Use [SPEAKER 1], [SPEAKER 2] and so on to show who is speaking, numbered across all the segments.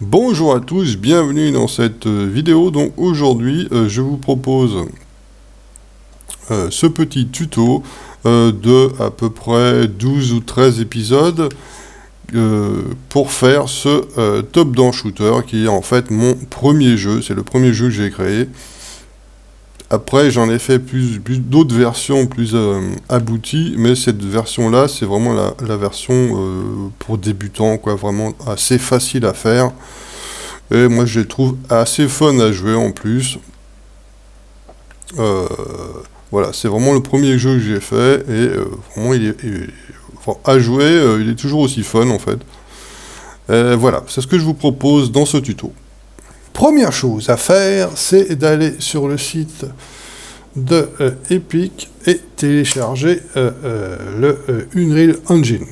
[SPEAKER 1] Bonjour à tous, bienvenue dans cette vidéo. Donc aujourd'hui, je vous propose ce petit tuto de à peu près 12 ou 13 épisodes pour faire ce top-down shooter qui est en fait mon premier jeu. C'est le premier jeu que j'ai créé. Après, j'en ai fait plus d'autres versions plus abouties, mais cette version-là, c'est vraiment la version pour débutants, quoi, vraiment assez facile à faire. Et moi, je les trouve assez fun à jouer en plus. Voilà, c'est vraiment le premier jeu que j'ai fait, et vraiment, à jouer, il est toujours aussi fun, en fait. Voilà, c'est ce que je vous propose dans ce tuto. Première chose à faire, c'est d'aller sur le site de Epic et télécharger le Unreal Engine.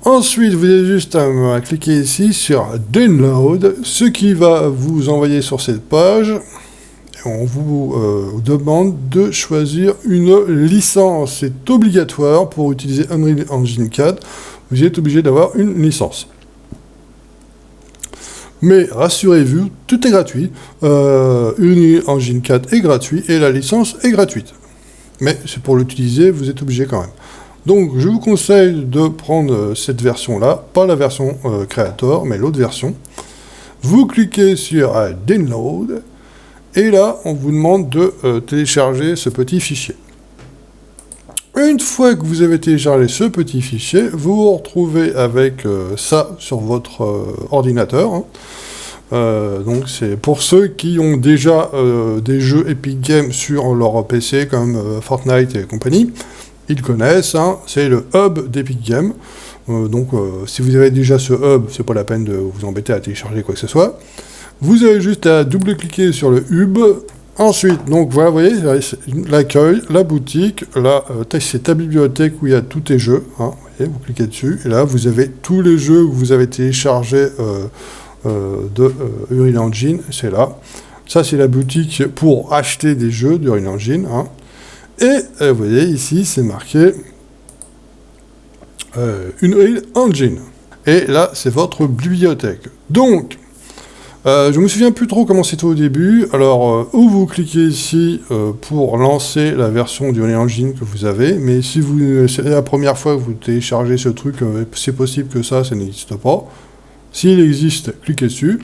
[SPEAKER 1] Ensuite, vous avez juste à cliquer ici sur Download, ce qui va vous envoyer sur cette page. On vous demande de choisir une licence. C'est obligatoire pour utiliser Unreal Engine 4. Vous êtes obligé d'avoir une licence. Mais rassurez-vous, tout est gratuit. Unreal Engine 4 est gratuit et la licence est gratuite. Mais c'est pour l'utiliser, vous êtes obligé quand même. Donc je vous conseille de prendre cette version-là, pas la version Creator, mais l'autre version. Vous cliquez sur Download, et là on vous demande de télécharger ce petit fichier. Une fois que vous avez téléchargé ce petit fichier, vous vous retrouvez avec ça sur votre ordinateur. Donc c'est pour ceux qui ont déjà des jeux Epic Games sur leur PC comme Fortnite et compagnie, ils connaissent, hein, c'est le hub d'Epic Games. Donc si vous avez déjà ce hub, c'est pas la peine de vous embêter à télécharger quoi que ce soit. Vous avez juste à double-cliquer sur le hub. Ensuite, donc voilà, vous voyez, l'accueil, la boutique, là, c'est ta bibliothèque où il y a tous tes jeux. Hein, vous voyez, vous cliquez dessus, et là, vous avez tous les jeux que vous avez téléchargés de Unreal Engine, c'est là. Ça, c'est la boutique pour acheter des jeux d'Unreal Engine. Hein. Et vous voyez, ici, c'est marqué Unreal Engine. Et là, c'est votre bibliothèque. Donc, je me souviens plus trop comment c'était au début. Alors, où vous cliquez ici pour lancer la version du Unreal Engine que vous avez, mais si c'est la première fois que vous téléchargez ce truc, c'est possible que ça n'existe pas. S'il existe, cliquez dessus.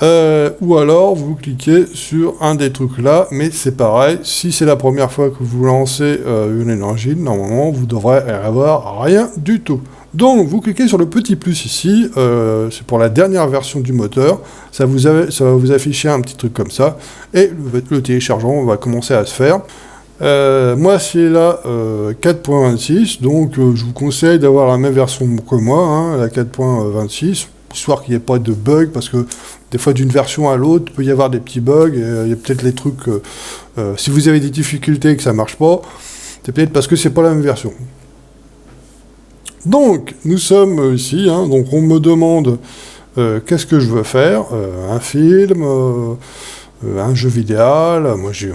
[SPEAKER 1] Ou alors, vous cliquez sur un des trucs là, mais c'est pareil, si c'est la première fois que vous lancez Unreal Engine, normalement, vous devrez avoir rien du tout. Donc, vous cliquez sur le petit plus ici, c'est pour la dernière version du moteur, ça va vous afficher un petit truc comme ça, et le téléchargement va commencer à se faire. Moi, c'est la 4.26, donc je vous conseille d'avoir la même version que moi, hein, la 4.26, histoire qu'il n'y ait pas de bug, parce que des fois, d'une version à l'autre, il peut y avoir des petits bugs, il y a peut-être les trucs, si vous avez des difficultés et que ça ne marche pas, c'est peut-être parce que c'est pas la même version. Donc, nous sommes ici, hein, donc on me demande qu'est-ce que je veux faire, un film, un jeu vidéo. Moi, je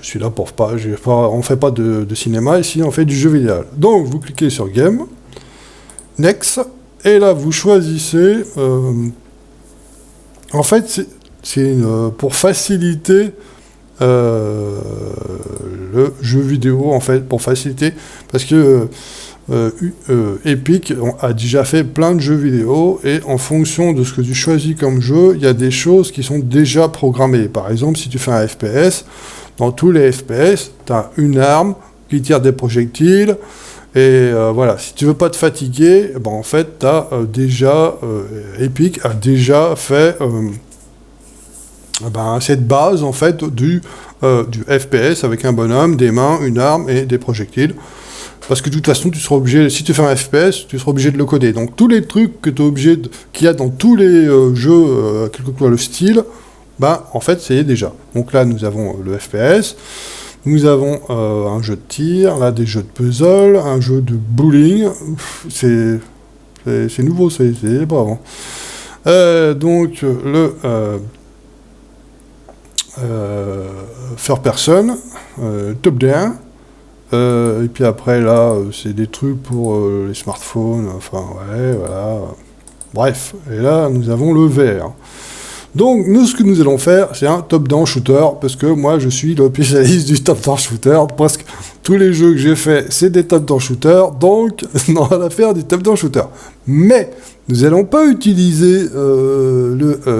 [SPEAKER 1] suis là pour pas, on fait pas de cinéma ici, on fait du jeu vidéo. Donc, vous cliquez sur Game, Next, et là, vous choisissez. En fait, c'est pour faciliter le jeu vidéo, en fait, pour faciliter, parce que Epic a déjà fait plein de jeux vidéo, et en fonction de ce que tu choisis comme jeu, il y a des choses qui sont déjà programmées. Par exemple, si tu fais un FPS, dans tous les FPS, tu as une arme qui tire des projectiles, et voilà, si tu veux pas te fatiguer, ben, en fait, t'as Epic a déjà fait cette base, en fait, du FPS avec un bonhomme, des mains, une arme et des projectiles. Parce que de toute façon, tu seras obligé, si tu fais un FPS, tu seras obligé de le coder. Donc tous les trucs que tu es obligé qu'il y a dans tous les jeux, quel que soit le style, en fait, c'est déjà. Donc là, nous avons le FPS, nous avons un jeu de tir, là, des jeux de puzzle, un jeu de bowling. C'est nouveau, c'est pas avant. Donc le third person, top down. Et puis après, là, c'est des trucs pour les smartphones, enfin, ouais, voilà. Bref, et là, nous avons le vert. Donc, nous, ce que nous allons faire, c'est un top-down shooter, parce que moi, je suis le spécialiste du top-down shooter. Presque tous les jeux que j'ai faits, c'est des top-down shooters, donc, on a l'affaire du top-down shooter. Mais, nous n'allons pas utiliser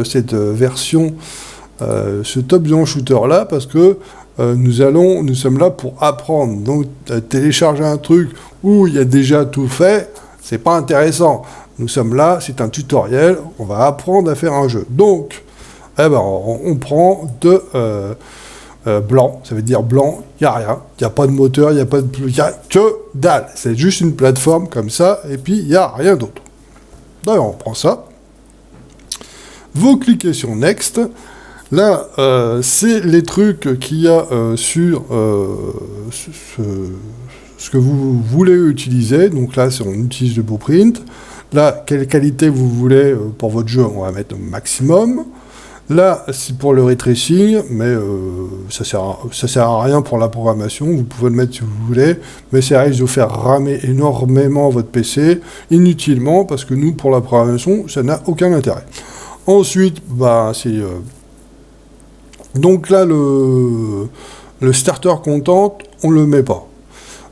[SPEAKER 1] cette version, ce top-down shooter-là, parce que nous sommes là pour apprendre. Donc, télécharger un truc où il y a déjà tout fait, c'est pas intéressant. Nous sommes là, c'est un tutoriel, on va apprendre à faire un jeu. Donc, on prend de blanc, ça veut dire blanc, il n'y a rien, il n'y a pas de moteur, il n'y a que dalle. C'est juste une plateforme comme ça, et puis il n'y a rien d'autre. D'ailleurs, on prend ça. Vous cliquez sur Next. Là, c'est les trucs qu'il y a sur ce que vous voulez utiliser. Donc là, on utilise le blueprint. Là, quelle qualité vous voulez pour votre jeu, on va mettre au maximum. Là, c'est pour le ray tracing, mais ça sert à rien pour la programmation. Vous pouvez le mettre si vous voulez, mais ça risque de vous faire ramer énormément votre PC, inutilement, parce que nous, pour la programmation, ça n'a aucun intérêt. Ensuite, donc là, le starter content, on le met pas.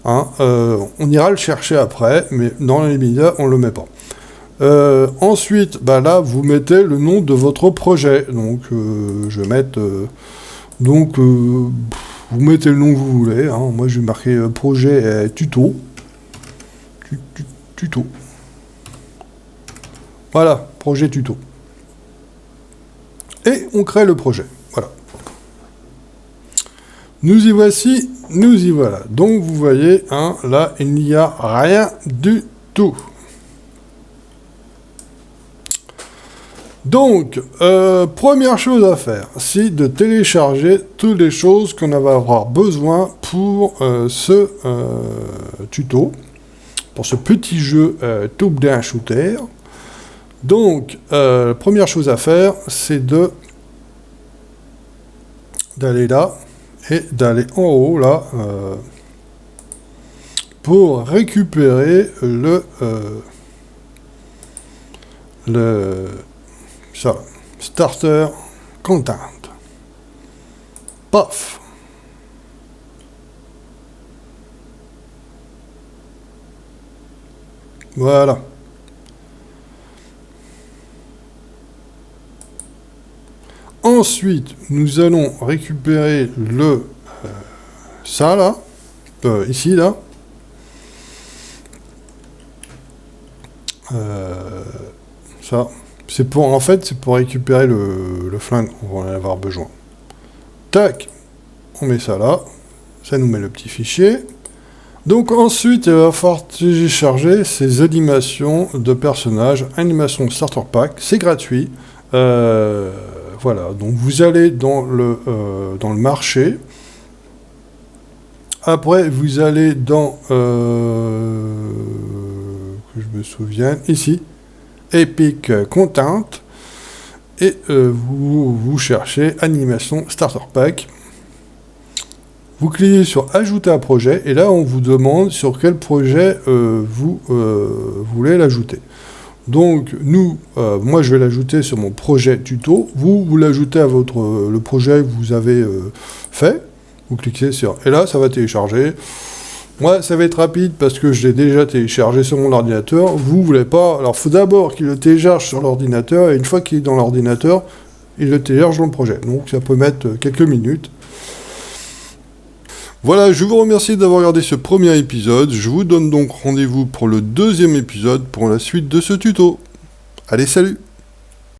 [SPEAKER 1] Hein, on ira le chercher après, mais dans les médias, on le met pas. Ensuite, là, vous mettez le nom de votre projet. Donc, je vais mettre... vous mettez le nom que vous voulez. Hein. Moi, je vais marquer projet tuto. Tuto. Voilà, projet tuto. Et on crée le projet. Voilà. Nous y voici, nous y voilà. Donc, vous voyez, hein, là, il n'y a rien du tout. Donc, première chose à faire, c'est de télécharger toutes les choses qu'on va avoir besoin pour ce tuto, pour ce petit jeu top-down shooter. Donc, première chose à faire, c'est d'aller là, et d'aller en haut, là, pour récupérer ça, starter content. Paf. Voilà. Ensuite, nous allons récupérer ça là, ici là. Ça. C'est pour récupérer le flingue, on va en avoir besoin. Tac, on met ça là, ça nous met le petit fichier. Donc ensuite, il va falloir télécharger ces animations de personnages, animation starter pack, c'est gratuit. Voilà, donc vous allez dans le marché. Après, vous allez dans, que je me souvienne, ici. Epic Content et vous cherchez animation starter pack, vous cliquez sur ajouter à projet et là on vous demande sur quel projet vous voulez l'ajouter. Donc moi je vais l'ajouter sur mon projet tuto, vous l'ajoutez à le projet que vous avez fait, vous cliquez sur et là ça va télécharger. Moi, ça va être rapide parce que je l'ai déjà téléchargé sur mon ordinateur. Vous voulez pas... Alors, il faut d'abord qu'il le télécharge sur l'ordinateur et une fois qu'il est dans l'ordinateur, il le télécharge dans le projet. Donc, ça peut mettre quelques minutes. Voilà, je vous remercie d'avoir regardé ce premier épisode. Je vous donne donc rendez-vous pour le deuxième épisode pour la suite de ce tuto. Allez, salut!